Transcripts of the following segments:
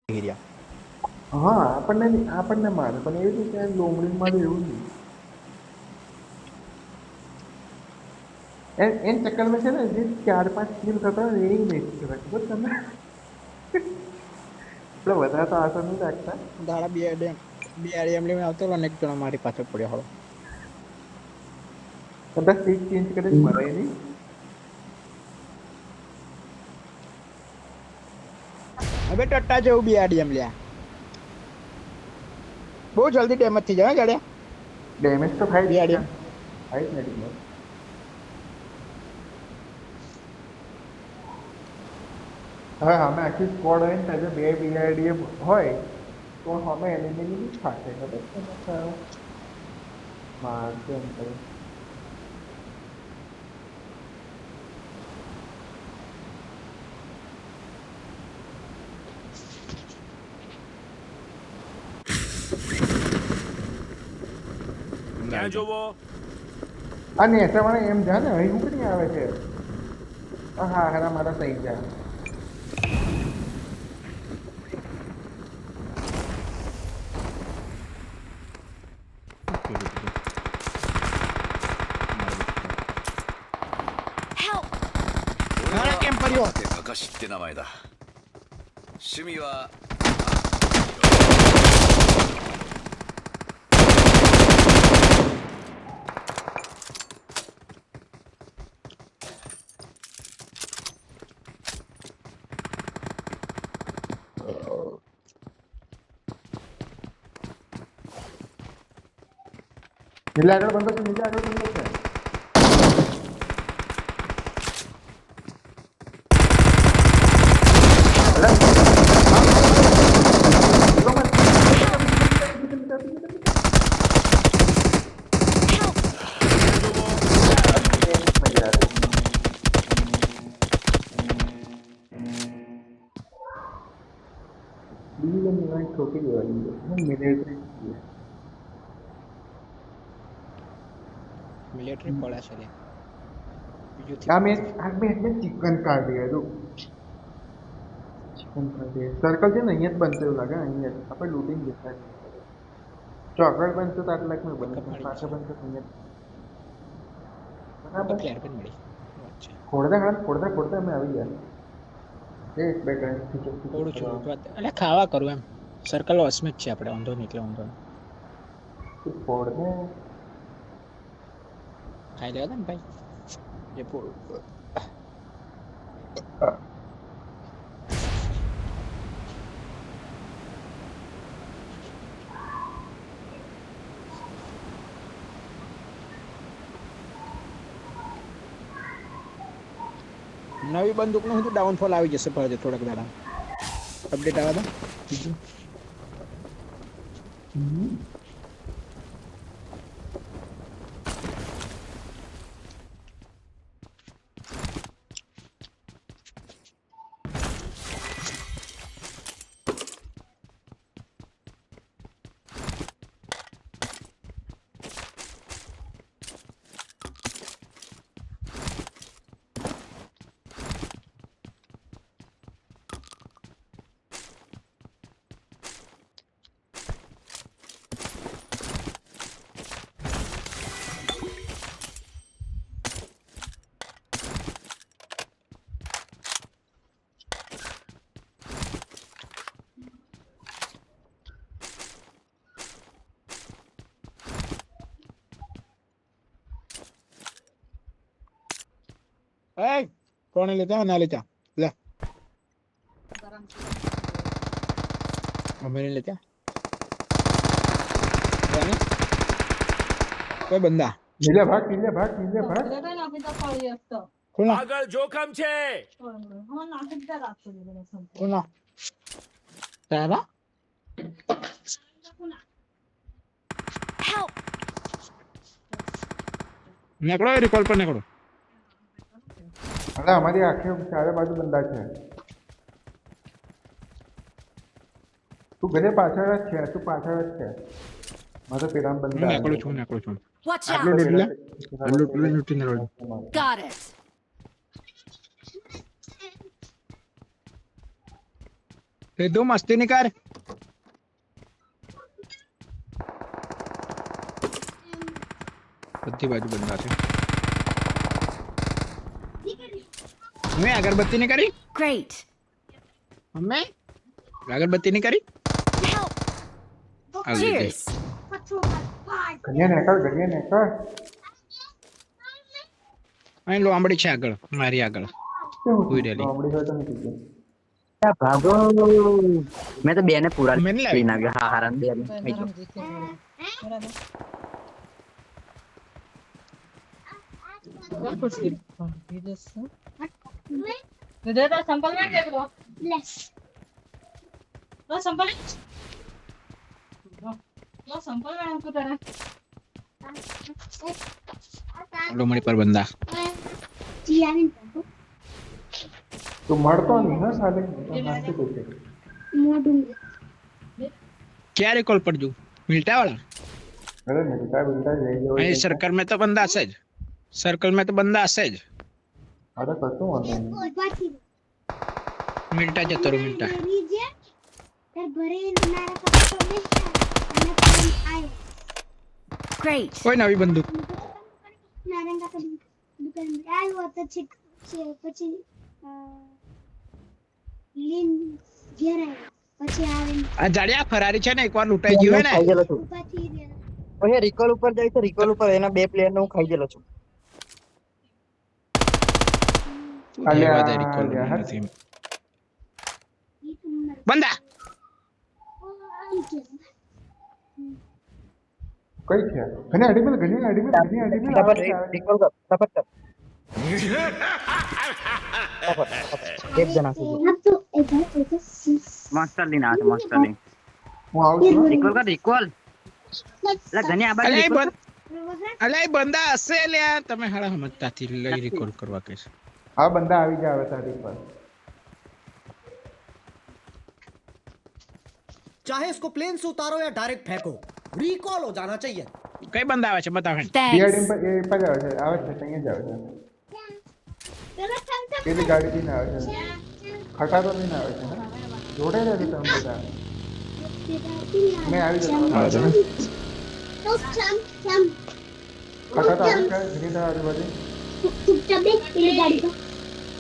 Area હા આપણને મારે પણ એવી રીતે લોમડી મારે એવું નહીં એન ચક્કરમાં છે ને જે 4-5 કિલ થતા હોય એ વેચી શકાય ખબર તમને એટલે વધારે તો આશા નહીં રાખતા દાડા બે આડીએમ લઈને આવતો ને એક જણો મારી પાછળ પડ્યો હળો કદાચ સીટ ચેન્જ કરે મરાય નહીં હવે ટટ્ટા જેવું બે આડીએમ લ્યા બહુ જલ્દી ડેમેજ થઈ જાય ગાડ્યા ડેમેજ તો થાય બે જ છે આડીએમ થાય જ ને ડેમેજ હવે અમે આખી સ્કોડ હોય ને ત્યારે બે બીઆઈડીએમ હોય તો અમે એનિમીની બી ફાટે ખબર છે ને મારશે એમ કરે ક્યાં જોવો આ નેસાવાળા એમ જા ને અહીં ઉપડી આવે છે હા હારા મારા સહી જા નાના કેમ પડ્યો かかしって名前だ趣味は નીચે આગળ બંધો છે નીચે આગળ બંધો છે ઠોકી દેવાની મિલિટરી મિલિટરી પડે છે લે બીજું આ મેચને ચિકન કાઢી દીધું ચિકન કાઢી સર્કલ છે ને અહીંયા જ બનશે એવું લાગે અહીંયા જ આપણે લૂટીને જતા ચોકલેટ બનશે તો આટલા માં બને પાછા બનશે તો અહીંયા બરાબર પ્લેયર પણ મળી ખોડતા અમે આવી ગયા એક બે ટાઈમ થોડું છું એટલે ખાવા કરું એમ સર્કલ વસમે જ છે આપણે વાંધો નહીં એટલે વાંધો નહીં ખોડને ખાઈ લેવા ને ભાઈ જે પૂરું નવી બંદૂકનું હું ડાઉનફોલ આવી જશે ફરજે થોડાક દાડા અપડેટ આવે તો બીજું એ કોણે લેતા ના લેતા લે અમે લેતા કોઈ બંદા નીચે ભાગ કોના આગળ જોખમ છે કોના તારા નીકળો રિકોલ પર નીકળો અરે અમારી આખી ચારે બાજુ બંદા છે તું ઘરે પાછળ જ છે મારો પેરામ બંદા નીકળું છું Watch આટલું out! લૂટ લે આટલું લૂટી ને રોડ Got it! સીધું મસ્તી નહીં કર. બધી બાજુ બંધા છે. મેં અગરબત્તી નહીં કરી. Great. અમે અગરબત્તી નહીં કરી. Help. આવી ગઈ. Cheers. ઘડિયા ને કર અહીં લોમડી છે આગળ, મારી આગળ. કોઈ ડેલી. લોમડી હોય તો નથી ગઈ. ભાગો મેં તો બે ને પૂરા મેં નહીં ક્લીન આવ્યો હા હારા બે ને લોમડી પર બંધા. તું મળતો નહીં હા સાલે તો નાસ્તો પૂછે ક્યારે કોલ પર જુ મિલતા વાળા. અરે નહીં કાંઈ બોલતા જઈ જવું અહીં સર્કલ में तो बंदा हसे જ. સર્કલ में तो बंदा हसे જ. અરે કશું વાંધો નહીં મિલતા જતો રહો મિલતા. Great. કોઈ નવી બંદૂક. આ જાડિયા ફરારી છે ને એકવાર લૂંટાઈ ગયું હોય ખાઈ ને. ગયેલો છું પછી રિકોલ ઉપર જાય છે રિકોલ ઉપર એના બે પ્લેયર ને હું ખાઈ ગયેલો છું રહેવા દે, recall નથી. બંદા કઈ છે ઘણી અડીમેલ ફટાફટ રિકોલ કર ફટાફટ કર એક જણા છે માસ્ટર લીન આવે માસ્ટર લીન હું આવું છું રિકોલ કર રિકોલ લા ઘણી આ બાજુ અલે recall કર. અલે બંદા હશે લ્યા. તમે હાડા સમજતાથી લઈ recall કરવા કે છે. આ બંદા આવી જાય હવે તારી પર चाहे इसको प्लेन से उतारो या डायरेक्ट फेंको रिकॉल हो जाना चाहिए કઈ બંદા આવે છે બતાવ. ડીઆરડીમ Thanks. પર એ પર આવે છે અહીંયા જ આવે છે પેલી ગાડી થી આવે છે ખટાતો લઈને આવે છે જોડે રહેજો તમે બધા મેં આવી જતો ખટાતો આવી જાય ઘણી દર આજુબાજુ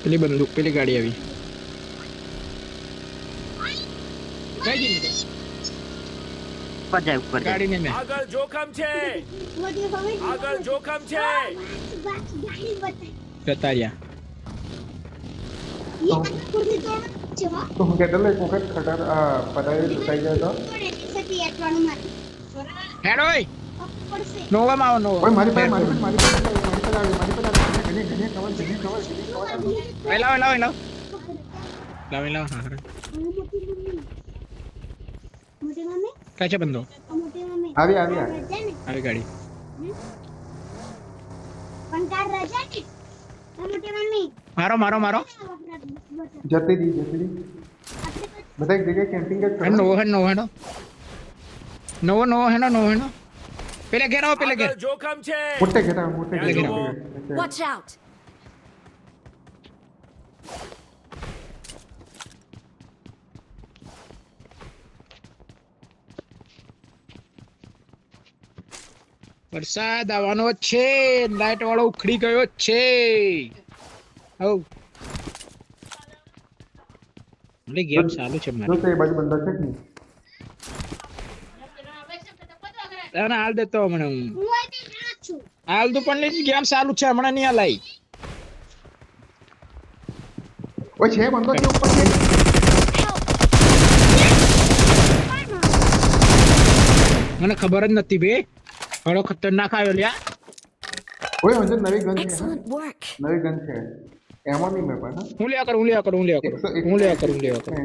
પેલી બંદૂક પેલી ગાડી આવી. કઈ ગઈ ઉપર જાય ઉપર જાય ગાડી ને મેં આગળ જોખમ છે આગળ જોખમ છે જતા રહ્યા. તો હું કહેતો એક વખત ખટાતો પડાવી લૂંટાઈ જાય તો હેડ ઓય નોવામાં આવો નોવા. ઓય મારી પાસે આવી ઘણી ખબર લાવ લાવ લાવ લાવ લાવ. હા હા ક્યાં છે બંદો. આવી આવી ગાડી. મારો મારો મારો જતી દી બધા એક જગ્યાએ કેમ્પિંગ જ કરો નવો હે નવો હેનો નવો નવો હેનો નવો હેનો પેલે ઘેર આવો પેલે ઘેર. આગળ જોખમ છે મોટે ઘેરા મોટે ઘેરા Watch out. વરસાદ આવવાનો જ છે. લાઈટ વાળો ઉખડી ગયો જ છે. હવ એટલે ગેમ ચાલુ છે જો મારી. તો એ બાજુ બંદા છે કે નહીં તને હાલ દેતો હમણાં હું હાલ તો પણ ગેમ ચાલુ છે હમણાં નહીં હલાઈ. ઓય છે બંદો છે ઉપર છે મને ખબર જ નથી બે. ઘણો ખતરનાક આવ્યો લ્યા. ઓય હજુ નવી ગન છે Excellent work. નવી ગન છે એમાં નહીં મેં પણ હું લેવા કરું હું લેવા કરું હું લેવા કરું હું લેવા કરું હું લેવા કરું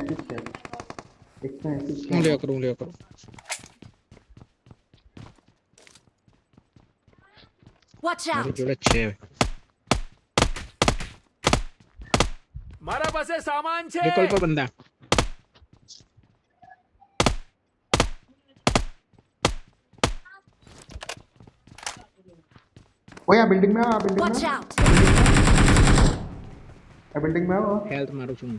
180 હું લેવા કરું હું લેવા કરું. Watch મારી out. જોડે જ છે. મારા પાસે સામાન છે વિકલ્પ બંદા. ઓય આ બિલ્ડિંગ માં આવો Watch out. આ બિલ્ડિંગ માં આવો હેલ્થ મારું છું.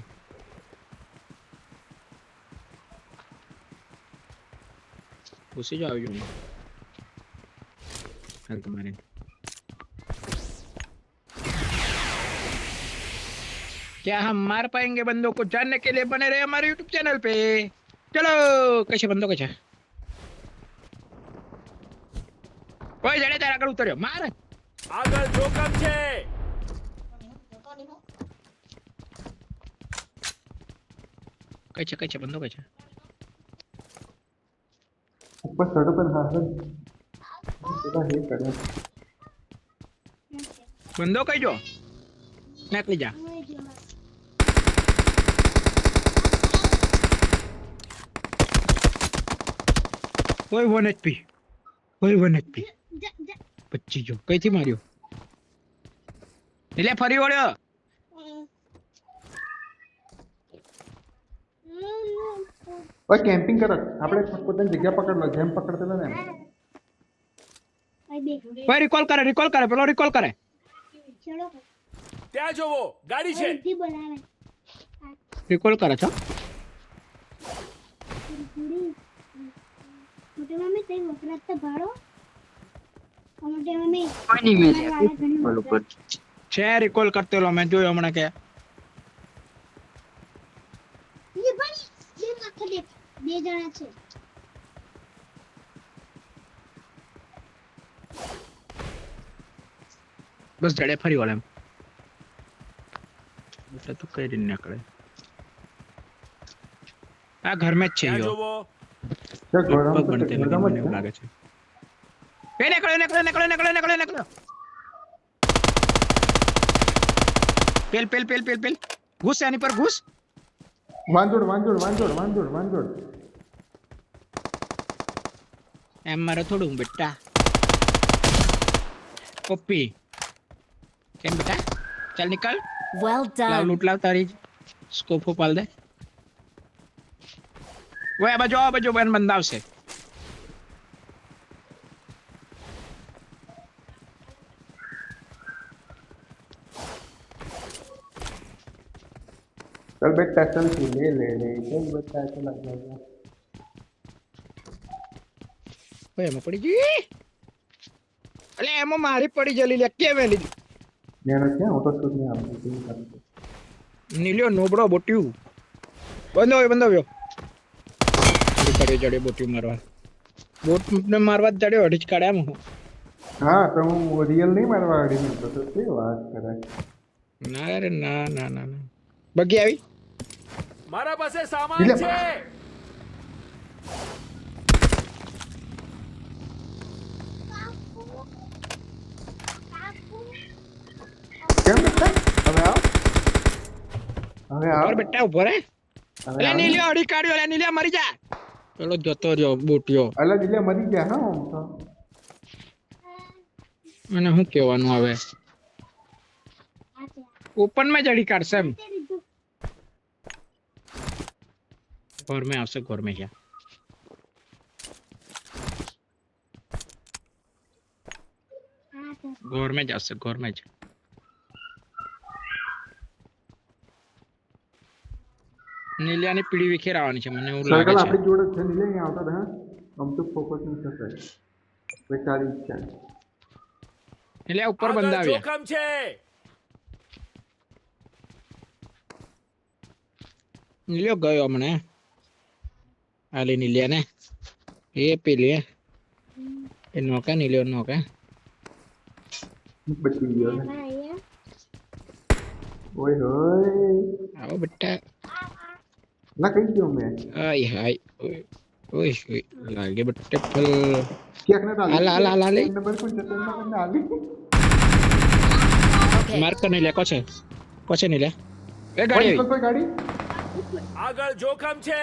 घुसी जाओ यूं हर तुम्हारे क्या हम मार पाएंगे बंदों को जानने के लिए बने रहे हमारे YouTube चैनल पे चलो कैसे बंदो कैसे कोई जड़े तारा આગળ ઉતર્યો માર આગળ જોખમ છે કઈ છે બંદો કઈ છે ऊपर सड़क पर हाथ थोड़ा हे करे બંદો કઈ જો નીકળી જા ઓય 1 HP ઓય 1 HP પચ્ચી જો કઈથી માર્યો એટલે ફરી વળ્યો और कैंपिंग कर આપણે પોતાની જગ્યા પકડ લો જેમ પકડતેલો ને કોઈ રિકોલ કરે પેલો રિકોલ કરે ત્યાં જોવો ગાડી છે રિકોલ કરે છો છે રિકોલ કરતેલો મેં જોયો હમણાં કે બે જણા છે બસ જડે ફરી વળે એમ એટલે તો કઈ રીતે નીકળે આ ઘર में જ છે ત્યાં યો જોવો क्या गरम પગ બનતે तो મને એવું લાગે છે એ નીકળ્યો પેલ ઘૂસ એની પર ઘૂસ વાંદોડ એમ મારે થોડું બેટા કોપી કેમ બેટા ચાલ નીકળ Well લાવ done. લૂટ લાવ તારી સ્કોપ પાલ દે ઓય આ બાજુ બેન બંદા આવશે चल बेटा चल तू ले चल बेटा चल आ जा ઓય એમાં પડી ગઈ અલે એમાં મારી પડી જલી લે કેમે લીધી મેં क्या હું તો ખુદ નહીં આવતો નીલ્યો નોબડો બોટ્યું બંધો પડ્યો જડે બોટ્યું મારવા બોટ ને મારવા જડ્યો અઢી જ કાઢ્યા હું હા તો હું રિયલ નહીં મારવા આડી નતો તો તે વાત કરે ના રે ના બગી આવી મારા પાસે સામાન એટલે- છે કેમ બેટા હવે આવ ઉપર બેટા ઉભો રે હવે અલે આવ નીલ્યો અઢી કાઢ્યો અલે નીલ્યો મરી જા પેલો જતો રહ્યો બોટ્યો અલગ એટલે મરી ગયા હા હું તો મને શું કહેવાનું હવે ઓપન માં જડી કાઢશે એમ ઘર में આવશે ઘર में क्या ઘર में જ આવશે ઘર में જ નીલિયાની પીડી વિખેરાવાની છે મને એવું લાગે સર્કલ છે આપણી જોડે છે નીલે અહીંયા આવતા હતા આમ તો ફોકસ નહીં થશે બેચારી ઈચ્છા એટલે ઉપર આગળ બંધ આવ્યા જોખમ છે નીલિયો ગયો હમણે આલી નીલિયા ને એ પેલી એ નોકા નીલિયો નોકા બચી ગયો ને ઓય હોય આવો બેટા ના કઈ ગયો મેં આય હાય ઓય ઓય લાગે બેટા ફલ ક્યાંક ને ડાલી હાલ. નંબર કોઈ જતો ના કરીને આલી Okay. માર્ક કર નહીં લે કોશે નહીં લે એ ગાડી આવી કોઈ ગાડી આગળ જોખમ છે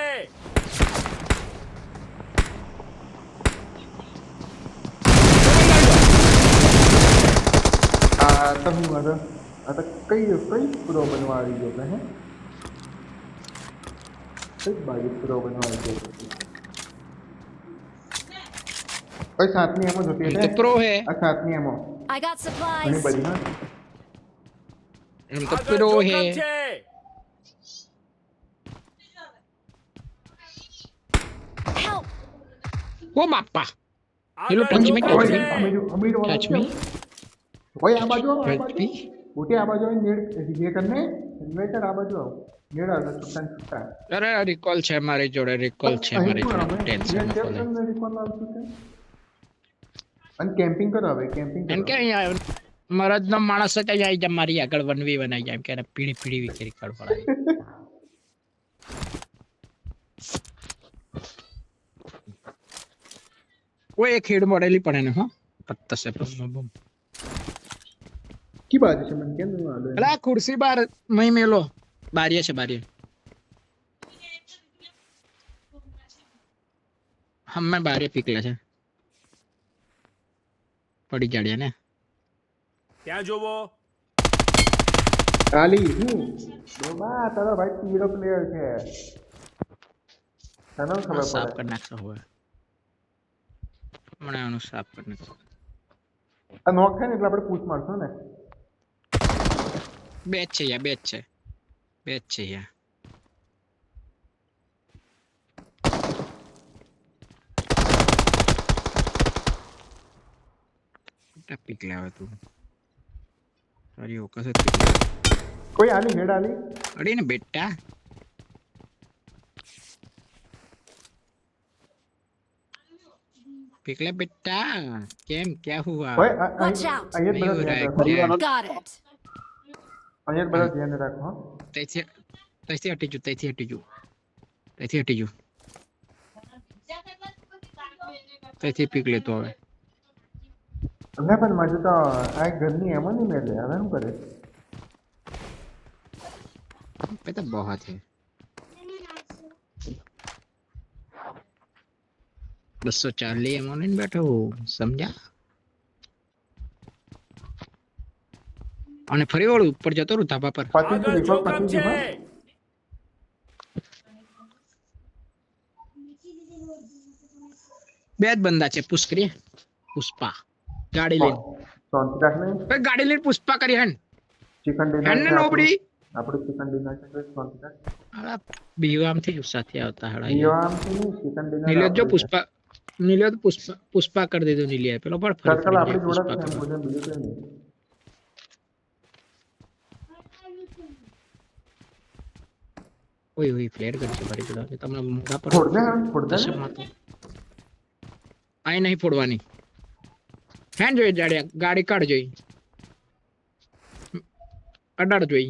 આ તમે મારો આ તો કઈ પ્રો બનવા આવી ગયો છે હે કઈ બાજુ પ્રો બનવા આવી ગયો છે ઓય સાતની એમો જોતી એમ છે તો પ્રો હે આ સાતની એમો I got ઘણી supplies. બધી હા એમ તો આગળ પ્રો હે જોખમ છે Help! ઓ બાપા આગળ touch me, touch જોખમ me. છે. અમીર વાળો ટચ છે. મી ઓય આ બાજુ આવો, આ ટચ બાજુ મી મોટી આ બાજુ આવીને નેડ રિવે કરને રિવે કર આ બાજુ આવો નેડ આવે છૂટા ને છૂટા અરે રિકોલ છે મારી જોડે રિકોલ છે મારી જોડે ટેન્શન ન લે અને કેમ્પિંગ કરો હવે કેમ્પિંગ એમ કે કરો અહીંયા મરદનો માણસ જ આવી જાય મારી આગળ 1v1 આવી જાય એમ કે એને પીળી પીળી વિકેરી કાઢ પડાય ઓય એક હેડ મોડેલી પણ એને હા પત્તા સે બમ કી બાજુ છે મને કેમ નહીં આલો અલા ખુરશી બાર મહી મેલો બારીએ છે બારીએ હમે બારીએ પીકલે છે પડી જાડ્યા ને ત્યાં જોવો. આલી હું બાબા તારો ભાઈ પીરો પ્લેયર છે તને ખબર સાફ પડે કરી નાખશો હવે હમણાં આનું સાફ કરી નાખશો આ નોક થાય ને એટલે આપણે પૂછ મારશું ને બે જ છે યાર બે જ છે યાર પીકલે આવે તું તારી ઓકસ જ પીકલે કોઈ આલી હેડ આલી અડી ને બેટા પીકલે બેટા કેમ ક્યાં હુઆ ઓય Watch out. અહીંયા જ બધા ધ્યાન રાખો Got it. અહીંયા જ બધા ધ્યાન રાખો હો. તૈથી હટી જુ તૈથી પીક લેતો હવે ના પણ મારે તો આ ઘરની એમ નહીં મેલે હવે શું કરે पे तो बहुत है 240 एमओ नहीं बैठो समझा અને ફરી વળું ઉપર જતો રહું ધાબા પર પતિ આગળ રિકોલ જોખમ પતિ છે. હા બે જ બંદા છે પુશ કરીએ પુષ્પા ગાડી લઈને શાંતિ રાખને ભાઈ ગાડી લઈને પુષ્પા કરી હન ચિકન હેન ડિનર ને નોબડી આપણે ચિકન ડિનર છે શાંતિ રાખ આ બીવામ થી સાથે આવતા હડા ઈવામથી નહીં ચિકન ડિનર નીલો જો પુષ્પા કરી દીધું નીલિયા પેલો પણ ફરી સર્કલ આપણી જોડે પુષ્પા છે એમ કરો. બોલે બીજું કઈ નહીં ઓય ઓય ફ્લેર કરશે મારી જોડે તમને મોઢા પર છોડ દે દશક ને મારતો આઈ નહીં ફોડવાની હેન જોઈ જાડ્યા ગાડી કાઢ જોઈ અડાડ જોઈ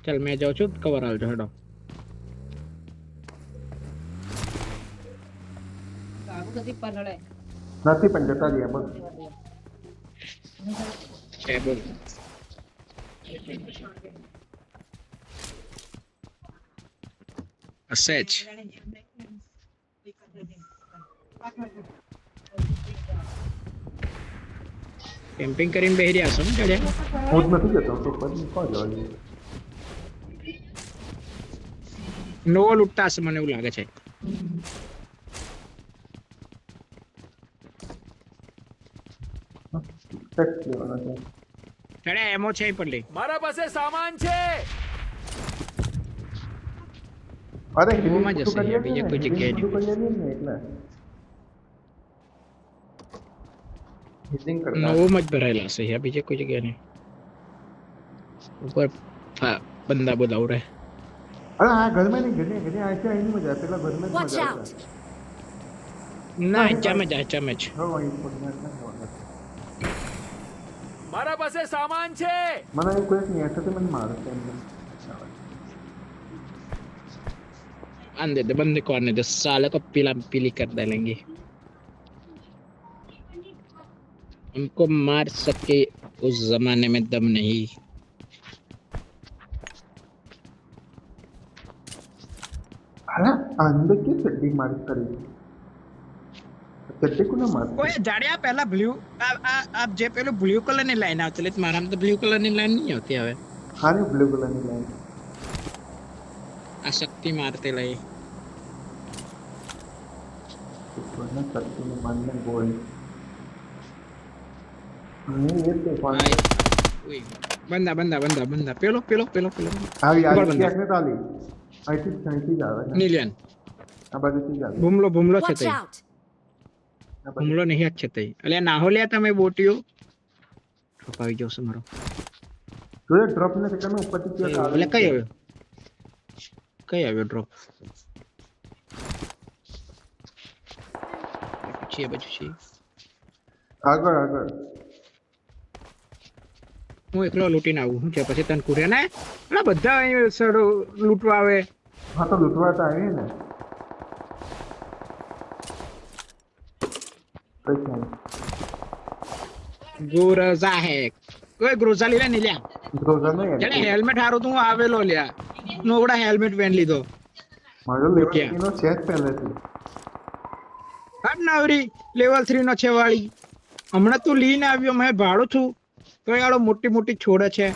ચાલ મેં જાઉં છું કવર હાલજો હેડો નથી પણ જતા રહ્યા બોલ છે બોલ હશે જ કેમ્પિંગ કરીને બેહી રહ્યા છો ને જાડ્યા હું જ નથી જતો તો પછી કોણ જવા દે નવો લૂંટતા હશે મને એવું લાગે છે ટેક્સ લેવાનો છે જાડ્યા એમો છે અહીં પર લે મારા પાસે સામાન છે. અરે એમાં હિલિંગ જશે યાર, બીજે કોઈ જગ્યાએ હિલિંગ કરીએ નહીં ને એટલે હિલિંગ કરતા નવોમાં જ ભરાયેલા હશે યાર બીજે કોઈ જગ્યાએ નહીં ઉપર બંદા બધા ઉડે અરે આ ઘરમાં નહીં ઘરે ઘરે આ છે અહીં મજા આવે. પેલા ઘરમાં જ Watch મજા out. આવે ના ચામે જ હવે અહીં પગમાં જ નથી આવવાનું. મારા પાસે સામાન છે. મને એવું કોઈ નહીં એટલે મને મારે છે એમ નહીં. आंदे दे बंदे को आने दे साले को पीली कर डालेंगे हमको मार सके उस जमाने में दम नहीं અલા અંદર કે ચડ્ડી મારી કરી ચડ્ડી કોને માર ओए जाड़िया पहला ब्लू आप जे पहले ब्लू कलर ની લાઈન આવતી એટલે મારામાં તો બ્લુ કલર ની લાઈન નહીં આવતી હવે હા ને બ્લુ કલરની લાઈન આ શક્તિ મારતે લઈ કોને ચડ્ડીને મારને ગોળ નહીં એ તે કોણ ઓય બંદા પેલો આવી ઉપર આવી બંધા. ક્યાંક ને તાલી અહીંથી જ આવે ને નીલિયન આ બાજુથી ચાલે ભૂમલો છે Watch તઈ out! આ બાજુ ભૂમલો નહીં જ છે તઈ એટલે નાહો લ્યા તમે બોટીઓ છપાવી જશો મારો જોયે ડ્રોપ ને તેકનો ઉપરથી ક્યાંક આવે એટલે કઈ આવ્યો ડ્રોપ છે બાજુ છે આગળ આગળ હું એકલો લૂટીને આવું શું છે પછી તને કુર્યા ને એટલે બધા અહીં સડો લૂંટવા આવે હા તો લૂંટવા તો આવી ને કઈ છે ગોરઝા હે કોઈ ગ્રોઝા લીલા નહીં લ્યા ગ્રોઝર નહીં જણે હેલ્મેટ હારું તું આવેલો લ્યા નોબડા હેલ્મેટ પહેન લીધો મારો લેવલ 3 નો છે જ પહેલેથી હટ નાવરી લેવલ 3 નો છે વાળી હમણાં તું લઈને આવ્યો મેં ભાડું છું તો યાડો મોટી છોડે છે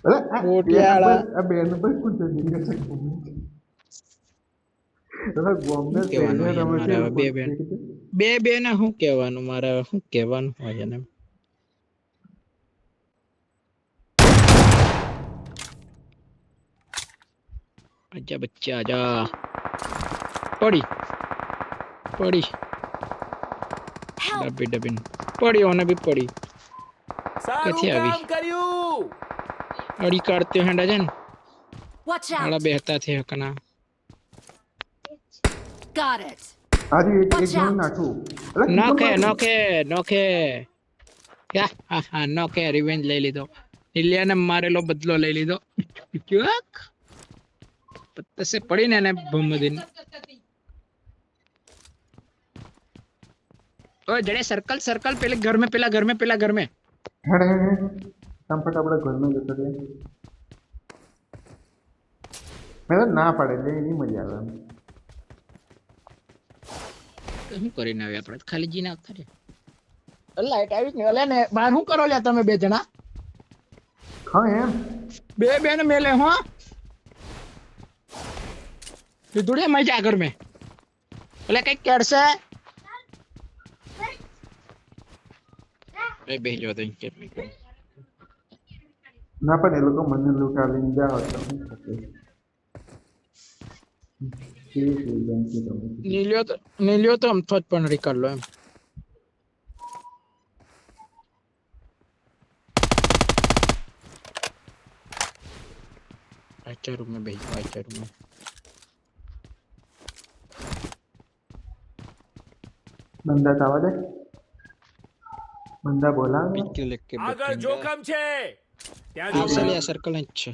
અરે મોટિયાળા. આ બે નંબર કોણ છે દીકરા છે અરે બોમ્બે કહેવાનું છે હોય મારે હવે બે ને શું કહેવાનું મારે હવે શું કહેવાનું હોય એને આજા બચ્ચા આજા પડી Help! ડબીન પડી ઓને બી પડી સારું ક્યાંથી આવી? કામ કર્યું. અડી કાઢતે હેંડા છે ને Watch આલા out! બેહતા થે હકના Got it! આજે એક Watch જણ out. નાખું અરે નોકે હા નોકે રિવેન્જ લઈ લીધો ઇલિયાને મારેલો બદલો લઈ લીધો ક્યાક પત્તે પડીને એને ભમદીન ઓય જડે સર્કલ પેલા ઘર में હેડ સંપટ આપણે ઘરમાં જતો રહે મેં તો ના પાડે એટલે એની મજા આવે એમ. શું કરીને આવ્યા આપણે ખાલી જીના ખરે લાઈટ આવી ને અલે ને બહાર શું કરો લ્યા તમે બે જણા હા એમ બે ને મેલે હો લીધુડે મય જા ઘર में એટલે કઈ કેડશે એ બેહી જો તો કે ના પણ એ લોકો મને લૂંટાવીને જાઓ તો શું થશે? નીલ્યો તો અમથો જ પણ રીકર લો એમ अच्छा रूम में भेजो अच्छा रूम में બંદા તો આવવા દે બંદા બોલાવે पिक्चर लेके આગળ જોખમ છે. ત્યાં આવશે લે સર્કલ જ છે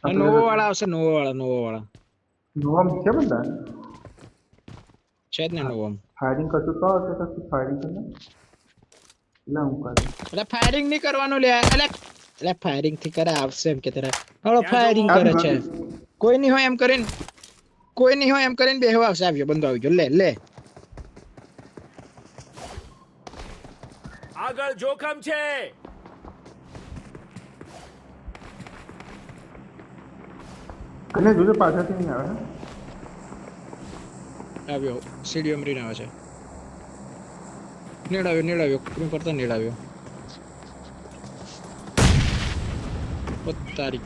નોવો વાળા આવશે નોવો વાળા નોમ છે બંદા છે જ ને નોવો ફાયરિંગ કરતું તો આવશે તો ફાયરિંગ કરે એટલે હું કરું એટલે ફાયરિંગ નહીં કરવાનું લે એટલે ફાયરિંગ થી કરે આવશે એમ કે તારા હળો ફાયરિંગ કરે છે કોઈ નહીં હોય એમ કરીને બેહવા આવશે આવ્યો બંદો આવી ગયો લે આગળ જોખમ છે. અને જોજો પાછળથી નહીં આવે હે? આવ્યો સીડીઓ મરીને આવે છે નેડાવ્યો કુકરી કરતા નેડાવ્યો તારી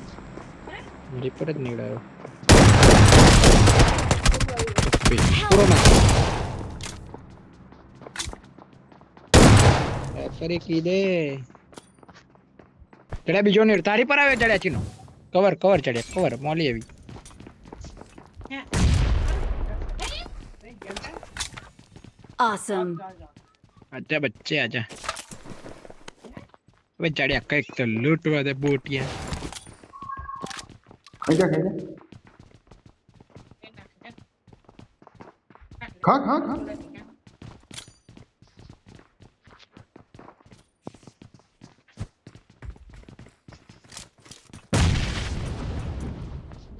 મારી પર જ નેડાવ્યો પૂરો ના ફરી કીધે ચડ્યા બીજો નેડ તારી પર આવ્યો ચડ્યા ચીનો કવર ચડ્યા કવર મોલી આવી Awesome! આજા બચ્ચે આજા હવે ચડ્યા કઈક તો લૂંટવા દે બોટિયા ખાઈ જા ખા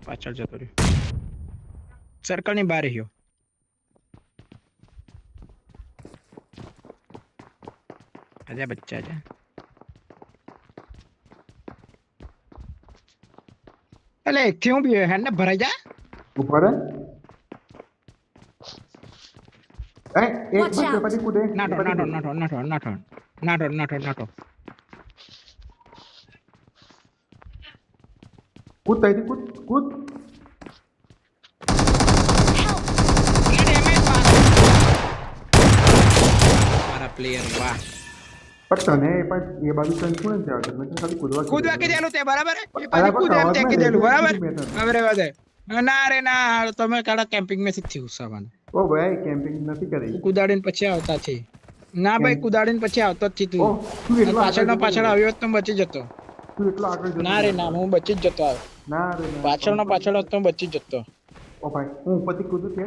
પાછળ જતો રહ્યો સર્કલ ની બહાર રહ્યો આજા બચ્ચા આજા એટલે એક થી હું બી હેડ ને ભરાઈ જા ઉપર હે એ એક Watch બચ્ચો out. પછી કૂદે નાટો કૂદ ત્યાંથી કૂદ કૂદ. મારા પ્લેયર વાહ પણ તને પણ એ બાજુ સંકુણ છે આગળ મેં તો ખાલી કૂદવા કૂદવા કીધેલું તે બરાબર એ અરે પાછી પણ કૂદ એમ તે આવાજ કીધેલું માં બરાબર મેં તને. હવે રેવા દે ના રે ના તમે કાડા કેમ્પિંગ મેં થી ઉસાવાના ઓ ભાઈ કેમ્પિંગ નથી કરી. કુદાડીને પછી આવતા છે ના ભાઈ કુદાડીને પછી આવતો જ થી ઓ તું તું એટલો પાછળ આગળ પાછળ જતો આવ્યો હોત તો બચી જતો તું એટલો આગળ જતો ના રે ના હું બચી જ જતો આવ્યો ના રે ના પાછળ હોત તો બચી જ જતો ઓ ભાઈ હું ઉપરથી કૂદું છે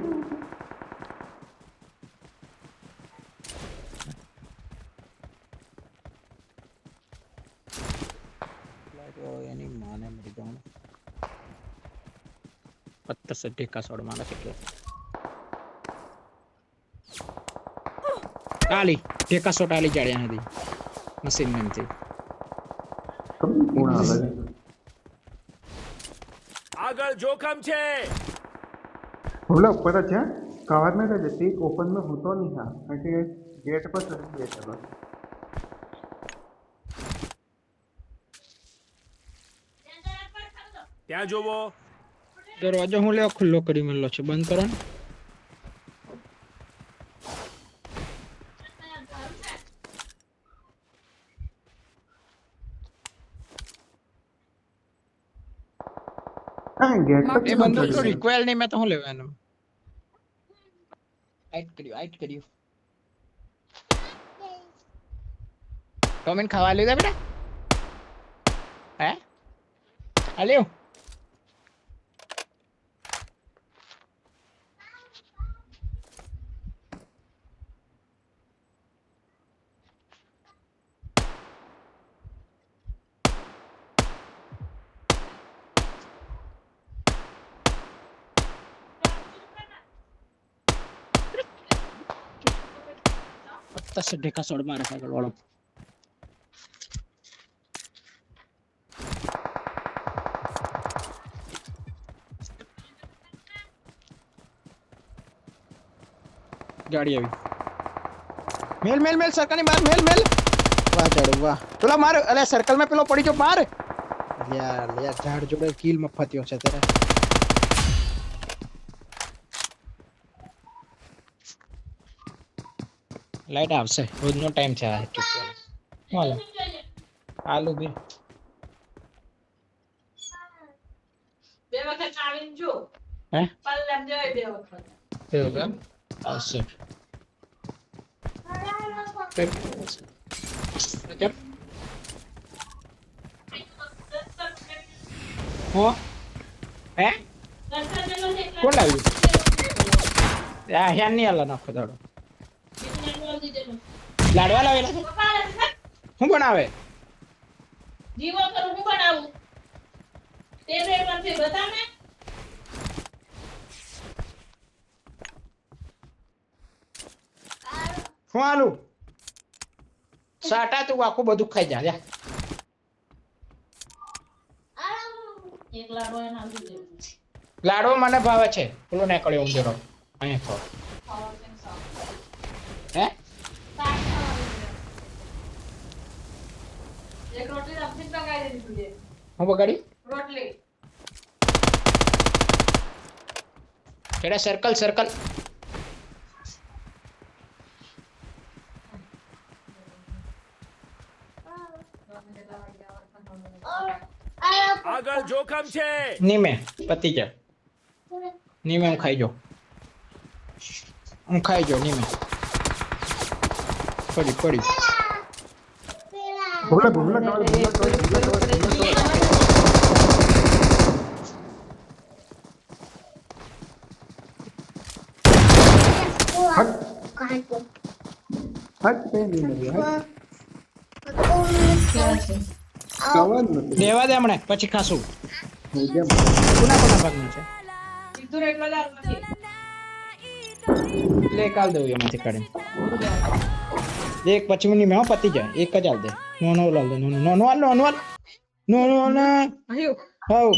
એની માને મરી જવાનું પત્તા સે ટેકા સોડ મારા કેટલો આલી ટેકા સોટ આલી જાડ્યા હતી મશીન મેમથી કોણ આવે છે? આગળ જોખમ છે. બોલા ઉપર જ છે કવર નહીં થાય તે ઓપન में होतो नहीं था કારણ કે गेट पर चढ़ गया था ત્યાં જોવો. દરવાજો હું લેવા ખુલ્લો કરી મેલો છે બંધ કરો ને હા गेट पर એ બંદૂક તો રિક્વાયર નહીં મેં તો હું લેવા એનું હાઈટ કર્યું ટોમિન ખાવા લીધા બેટા હે આલ્યો પત્તા સે ઢેકા સોડ મારે પાગલ વાળો ગાડી આવી મેલ સર્કલ ની બાર મેલ વાહ જાડો વાહ પેલો માર અલે સર્કલ માં પેલો પડી જો માર યાર ઝાડ જોડે કિલ મફતિયો છે તારે લાઈટ આવશે રોજનો ટાઈમ છે આ હાલો આલુ બી બે વખત આવીને જો હે પલ્લમ જોઈ બે વખત એવું કેમ આવશે કેમ હો હે કોણ લાવ્યું આ હેન ની આલા નાખો દાડો લાડવા લાવેલા છે હું બનાવે જીવો કરું હું બનાવું તે બે પરથી બતા ને હું આલુ સાટા તું આખું બધું ખાઈ જા જા એક લાડો એને આપી દે લાડવો મને ભાવે છે પેલો નીકળ્યો ઉંદરો અહીંયા ખો હે એક રોટલી આપી પકાઈ દેવી તુજે હું બગાડી રોટલી કેડા સર્કલ આગળ જોખમ છે. નીમે પતી જા નીમે હું ખાઈ જો નીમે પડી બોલા હટ पे नहीं लगे કવર નથી દેવા દે હમણે પછી ખાશું હું કેમ કોના ભાગનું છે સીધું એટલો જ નથી લે કાલ દઉં એમાંથી કાઢીને એક પછી મિનિટ માં પતી જાય એક જ આલ દે નો હાલ દે નો હાલ આયો હાઉ